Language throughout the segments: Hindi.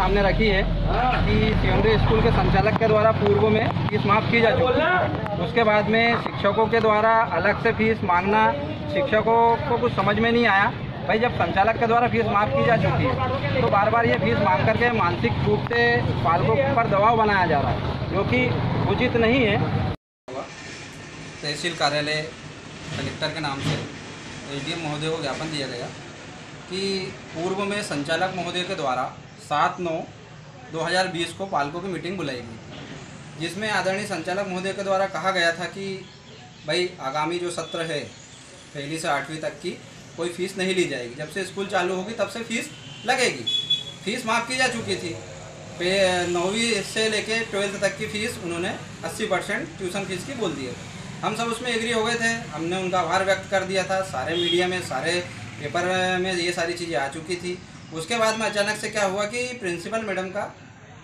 सामने रखी है कि सेकेंडरी स्कूल के संचालक के द्वारा पूर्व में फीस माफ़ की जा चुकी है। उसके बाद में शिक्षकों के द्वारा अलग से फीस मांगना शिक्षकों को कुछ समझ में नहीं आया। भाई जब संचालक के द्वारा फीस माफ़ की जा चुकी है तो बार बार ये फीस मांग करके मानसिक रूप से पालकों पर दबाव बनाया जा रहा है, जो कि उचित नहीं है। तहसील कार्यालय कलेक्टर के नाम से एसडीएम महोदय को ज्ञापन दिया गया कि पूर्व में संचालक महोदय के द्वारा 7/9/2020 को पालकों की मीटिंग बुलाई गई, जिसमें आदरणीय संचालक महोदय के द्वारा कहा गया था कि भाई आगामी जो सत्र है 1ली से 8वीं तक की कोई फ़ीस नहीं ली जाएगी। जब से स्कूल चालू होगी तब से फ़ीस लगेगी। फ़ीस माफ़ की जा चुकी थी। 9वीं से लेके 12th तक की फ़ीस उन्होंने 80% ट्यूशन फीस की बोल दी है। हम सब उसमें एग्री हो गए थे, हमने उनका आभार व्यक्त कर दिया था। सारे मीडिया में, सारे पेपर में ये सारी चीज़ें आ चुकी थी। उसके बाद में अचानक से क्या हुआ कि प्रिंसिपल मैडम का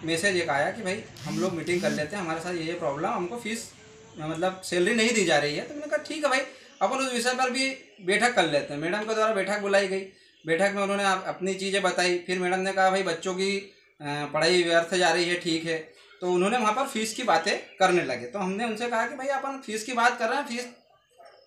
मैसेज एक आया कि भाई हम लोग मीटिंग कर लेते हैं, हमारे साथ ये प्रॉब्लम, हमको फ़ीस मतलब सैलरी नहीं दी जा रही है। तो मैंने कहा ठीक है भाई, अपन उस विषय पर भी बैठक कर लेते हैं। मैडम के द्वारा बैठक बुलाई गई। बैठक में उन्होंने अपनी चीज़ें बताई। फिर मैडम ने कहा भाई बच्चों की पढ़ाई व्यर्थ जा रही है, ठीक है। तो उन्होंने वहाँ पर फ़ीस की बातें करने लगे। तो हमने उनसे कहा कि भाई अपन फ़ीस की बात कर रहे हैं, फ़ीस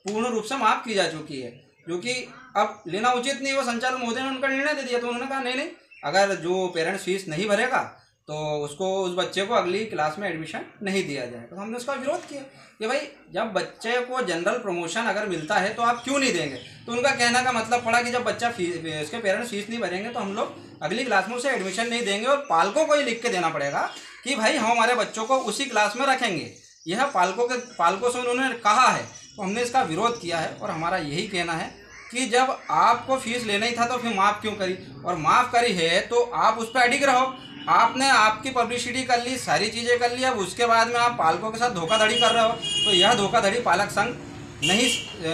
पूर्ण रूप से माफ़ की जा चुकी है, जो कि अब लेना उचित नहीं। वो संचालक महोदय ने उनका निर्णय दे दिया। तो उन्होंने कहा नहीं, अगर जो पेरेंट्स फीस नहीं भरेगा तो उसको, उस बच्चे को अगली क्लास में एडमिशन नहीं दिया जाएगा। तो हमने उसका विरोध किया कि भाई जब बच्चे को जनरल प्रमोशन अगर मिलता है तो आप क्यों नहीं देंगे। तो उनका कहने का मतलब पड़ा कि जब बच्चा उसके पेरेंट्स फीस नहीं भरेंगे तो हम लोग अगली क्लास में उसे एडमिशन नहीं देंगे, और पालकों को ही लिख के देना पड़ेगा कि भाई हम हमारे बच्चों को उसी क्लास में रखेंगे। यह पालकों से उन्होंने कहा है। तो हमने इसका विरोध किया है, और हमारा यही कहना है कि जब आपको फीस लेना ही था तो फिर माफ़ क्यों करी, और माफ़ करी है तो आप उस पर अडिग रहो। आपने आपकी पब्लिसिटी कर ली, सारी चीज़ें कर ली, अब उसके बाद में आप पालकों के साथ धोखाधड़ी कर रहे हो। तो यह धोखाधड़ी पालक संघ नहीं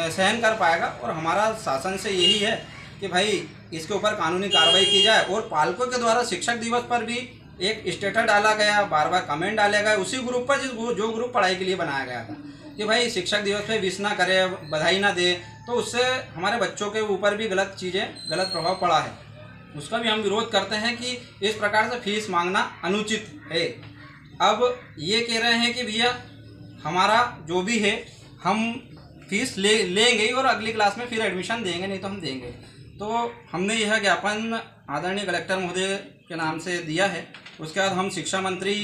सहन कर पाएगा, और हमारा शासन से यही है कि भाई इसके ऊपर कानूनी कार्रवाई की जाए। और पालकों के द्वारा शिक्षक दिवस पर भी एक स्टेटस डाला गया, बार बार कमेंट डाले गए उसी ग्रुप पर जो ग्रुप पढ़ाई के लिए बनाया गया था कि भाई शिक्षक दिवस पे विश ना करे, बधाई ना दे। तो उससे हमारे बच्चों के ऊपर भी गलत प्रभाव पड़ा है। उसका भी हम विरोध करते हैं कि इस प्रकार से फीस मांगना अनुचित है। अब ये कह रहे हैं कि भैया हमारा जो भी है हम फीस लेंगे और अगली क्लास में फिर एडमिशन देंगे, नहीं तो हम देंगे। तो हमने यह ज्ञापन आदरणीय कलेक्टर महोदय के नाम से दिया है। उसके बाद हम शिक्षा मंत्री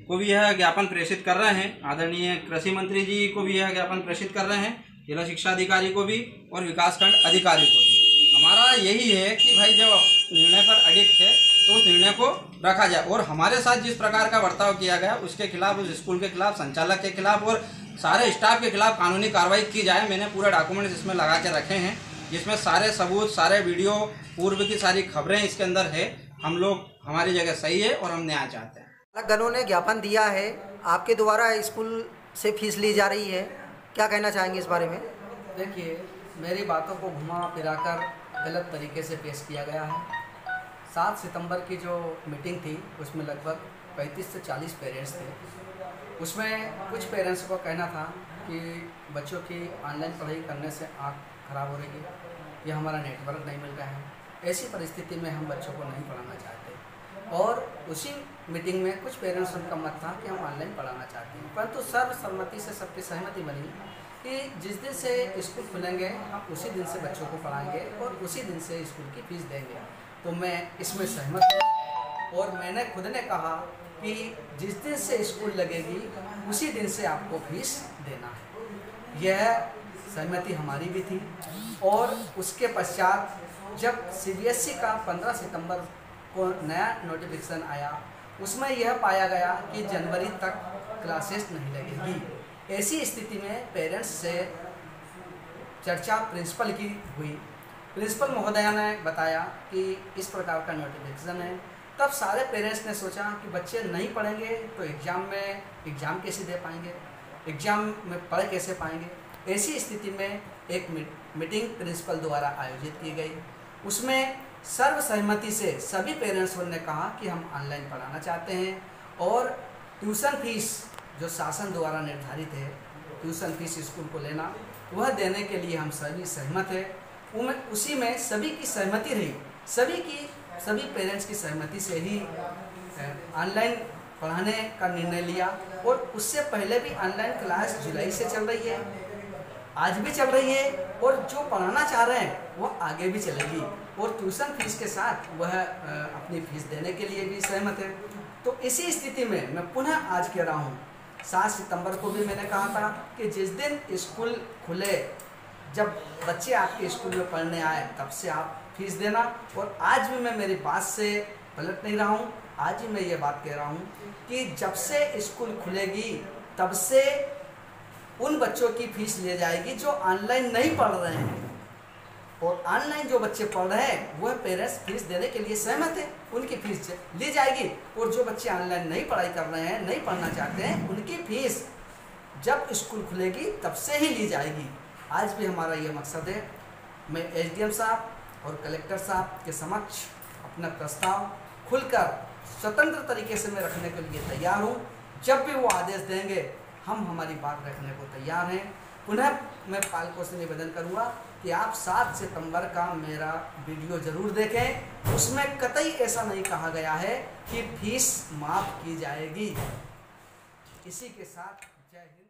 को भी यह ज्ञापन प्रेषित कर रहे हैं, आदरणीय कृषि मंत्री जी को भी यह ज्ञापन प्रेषित कर रहे हैं, जिला शिक्षा अधिकारी को भी और विकासखंड अधिकारी को भी। हमारा यही है कि भाई जब निर्णय पर अडिग थे तो उस निर्णय को रखा जाए, और हमारे साथ जिस प्रकार का बर्ताव किया गया उसके खिलाफ, उस स्कूल के खिलाफ, संचालक के खिलाफ और सारे स्टाफ के खिलाफ कानूनी कार्रवाई की जाए। मैंने पूरे डॉक्यूमेंट्स इसमें लगा के रखे हैं, जिसमें सारे सबूत, सारे वीडियो, पूर्व की सारी खबरें इसके अंदर है। हम लोग, हमारी जगह सही है और हम न्याय चाहते हैं। गणों ने ज्ञापन दिया है, आपके द्वारा स्कूल से फीस ली जा रही है, क्या कहना चाहेंगे इस बारे में? देखिए, मेरी बातों को घुमा फिराकर गलत तरीके से पेश किया गया है। 7 सितंबर की जो मीटिंग थी उसमें लगभग 35 से 40 पेरेंट्स थे। उसमें कुछ पेरेंट्स को कहना था कि बच्चों की ऑनलाइन पढ़ाई करने से आँख खराब हो रही है, या हमारा नेटवर्क नहीं मिल रहा है। ऐसी परिस्थिति में हम बच्चों को नहीं पढ़ाना चाहते। और उसी मीटिंग में कुछ पेरेंट्स उनका मत था कि हम ऑनलाइन पढ़ाना चाहते हैं, परंतु सर्वसम्मति से सबकी सहमति बनी कि जिस दिन से स्कूल खुलेंगे हम उसी दिन से बच्चों को पढ़ाएंगे और उसी दिन से स्कूल की फीस देंगे। तो मैं इसमें सहमत हूँ, और मैंने खुद ने कहा कि जिस दिन से स्कूल लगेगी उसी दिन से आपको फीस देना है। यह सहमति हमारी भी थी। और उसके पश्चात जब सीबीएसई का 15 सितंबर को नया नोटिफिकेशन आया, उसमें यह पाया गया कि जनवरी तक क्लासेस नहीं लगेगी। ऐसी स्थिति में पेरेंट्स से चर्चा प्रिंसिपल की हुई। प्रिंसिपल महोदया ने बताया कि इस प्रकार का नोटिफिकेशन है। तब सारे पेरेंट्स ने सोचा कि बच्चे नहीं पढ़ेंगे तो एग्ज़ाम कैसे दे पाएंगे, एग्ज़ाम में पढ़ कैसे पाएंगे। ऐसी स्थिति में एक मीटिंग प्रिंसिपल द्वारा आयोजित की गई। उसमें सर्वसहमति से सभी पेरेंट्स ने कहा कि हम ऑनलाइन पढ़ाना चाहते हैं, और ट्यूशन फीस जो शासन द्वारा निर्धारित है, ट्यूशन फीस स्कूल को लेना, वह देने के लिए हम सभी सहमत हैं। उसी में सभी की सहमति रही, सभी की सभी पेरेंट्स की सहमति से ही ऑनलाइन पढ़ाने का निर्णय लिया। और उससे पहले भी ऑनलाइन क्लास जुलाई से चल रही है, आज भी चल रही है, और जो पढ़ाना चाह रहे हैं वो आगे भी चलेगी। और ट्यूशन फीस के साथ वह अपनी फीस देने के लिए भी सहमत है। तो इसी स्थिति में मैं पुनः आज कह रहा हूँ, 7 सितंबर को भी मैंने कहा था कि जिस दिन स्कूल खुले, जब बच्चे आपके स्कूल में पढ़ने आए, तब से आप फीस देना। और आज भी मैं मेरी बात से पलट नहीं रहा हूँ, आज ही मैं ये बात कह रहा हूँ कि जब से स्कूल खुलेगी तब से उन बच्चों की फीस ली जाएगी जो ऑनलाइन नहीं पढ़ रहे हैं। और ऑनलाइन जो बच्चे पढ़ रहे हैं वह पेरेंट्स फीस देने के लिए सहमत है, उनकी फीस ली जाएगी। और जो बच्चे ऑनलाइन नहीं पढ़ाई कर रहे हैं, नहीं पढ़ना चाहते हैं, उनकी फीस जब स्कूल खुलेगी तब से ही ली जाएगी। आज भी हमारा ये मकसद है। मैं एसडीएम साहब और कलेक्टर साहब के समक्ष अपना प्रस्ताव खुलकर स्वतंत्र तरीके से मैं रखने के लिए तैयार हूँ। जब भी वो आदेश देंगे हम हमारी बात रखने को तैयार हैं। पुनः मैं पालकों से निवेदन करूँगा कि आप 7 सितंबर का मेरा वीडियो ज़रूर देखें। उसमें कतई ऐसा नहीं कहा गया है कि फीस माफ़ की जाएगी। इसी के साथ जय हिंद।